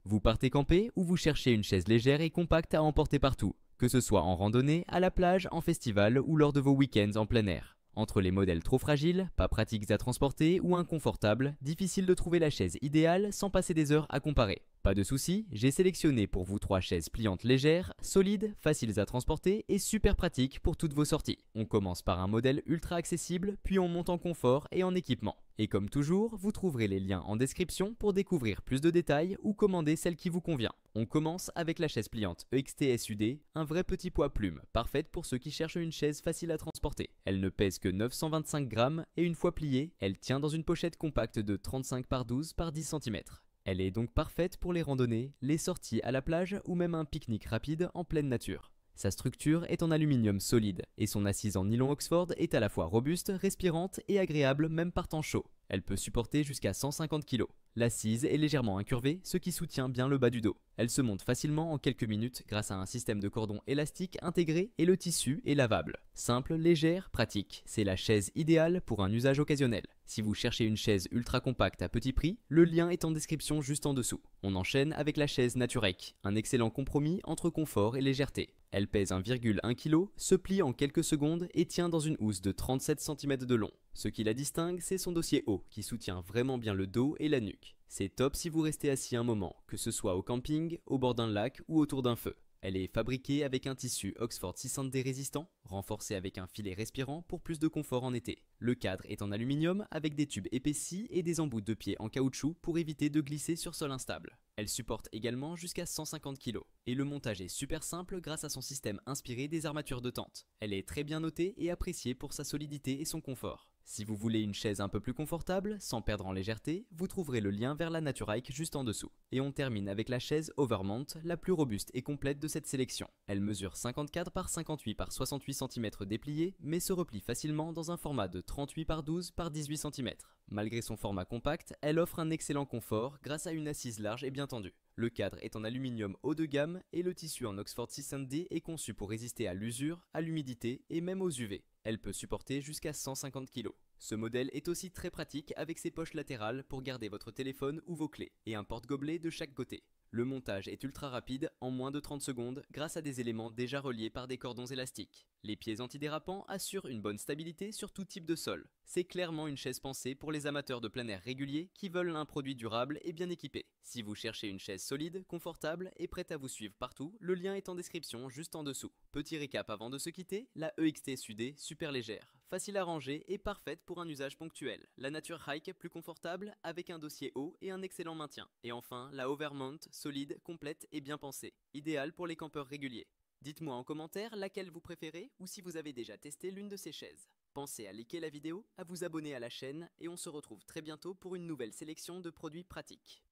Vous partez camper ou vous cherchez une chaise légère et compacte à emporter partout, que ce soit en randonnée, à la plage, en festival ou lors de vos week-ends en plein air. Entre les modèles trop fragiles, pas pratiques à transporter ou inconfortables, difficile de trouver la chaise idéale sans passer des heures à comparer. Pas de soucis, j'ai sélectionné pour vous 3 chaises pliantes légères, solides, faciles à transporter et super pratiques pour toutes vos sorties. On commence par un modèle ultra accessible, puis on monte en confort et en équipement. Et comme toujours, vous trouverez les liens en description pour découvrir plus de détails ou commander celle qui vous convient. On commence avec la chaise pliante EXT SUD, un vrai petit poids plume, parfaite pour ceux qui cherchent une chaise facile à transporter. Elle ne pèse que 925 grammes et une fois pliée, elle tient dans une pochette compacte de 35 par 12 par 10 cm. Elle est donc parfaite pour les randonnées, les sorties à la plage ou même un pique-nique rapide en pleine nature. Sa structure est en aluminium solide et son assise en nylon Oxford est à la fois robuste, respirante et agréable même par temps chaud. Elle peut supporter jusqu'à 150 kg. L'assise est légèrement incurvée, ce qui soutient bien le bas du dos. Elle se monte facilement en quelques minutes grâce à un système de cordon élastique intégré et le tissu est lavable. Simple, légère, pratique, c'est la chaise idéale pour un usage occasionnel. Si vous cherchez une chaise ultra compacte à petit prix, le lien est en description juste en dessous. On enchaîne avec la chaise Naturec, un excellent compromis entre confort et légèreté. Elle pèse 1,1 kg, se plie en quelques secondes et tient dans une housse de 37 cm de long. Ce qui la distingue, c'est son dossier haut, qui soutient vraiment bien le dos et la nuque. C'est top si vous restez assis un moment, que ce soit au camping, au bord d'un lac ou autour d'un feu. Elle est fabriquée avec un tissu Oxford 600D résistant, renforcé avec un filet respirant pour plus de confort en été. Le cadre est en aluminium avec des tubes épaissis et des embouts de pied en caoutchouc pour éviter de glisser sur sol instable. Elle supporte également jusqu'à 150 kg. Et le montage est super simple grâce à son système inspiré des armatures de tente. Elle est très bien notée et appréciée pour sa solidité et son confort. Si vous voulez une chaise un peu plus confortable, sans perdre en légèreté, vous trouverez le lien vers la Naturike juste en dessous. Et on termine avec la chaise Overmont, la plus robuste et complète de cette sélection. Elle mesure 54 par 58 par 68 cm déplié, mais se replie facilement dans un format de 38 par 12 par 18 cm. Malgré son format compact, elle offre un excellent confort grâce à une assise large et bien tendue. Le cadre est en aluminium haut de gamme et le tissu en Oxford 600D est conçu pour résister à l'usure, à l'humidité et même aux UV. Elle peut supporter jusqu'à 150 kg. Ce modèle est aussi très pratique avec ses poches latérales pour garder votre téléphone ou vos clés et un porte-gobelet de chaque côté. Le montage est ultra rapide, en moins de 30 secondes, grâce à des éléments déjà reliés par des cordons élastiques. Les pieds antidérapants assurent une bonne stabilité sur tout type de sol. C'est clairement une chaise pensée pour les amateurs de plein air réguliers qui veulent un produit durable et bien équipé. Si vous cherchez une chaise solide, confortable et prête à vous suivre partout, le lien est en description juste en dessous. Petit récap avant de se quitter, la EXT SUD, super légère, facile à ranger et parfaite pour un usage ponctuel. La Naturehike, plus confortable, avec un dossier haut et un excellent maintien. Et enfin, la Overmont, solide, complète et bien pensée, idéale pour les campeurs réguliers. Dites-moi en commentaire laquelle vous préférez ou si vous avez déjà testé l'une de ces chaises. Pensez à liker la vidéo, à vous abonner à la chaîne et on se retrouve très bientôt pour une nouvelle sélection de produits pratiques.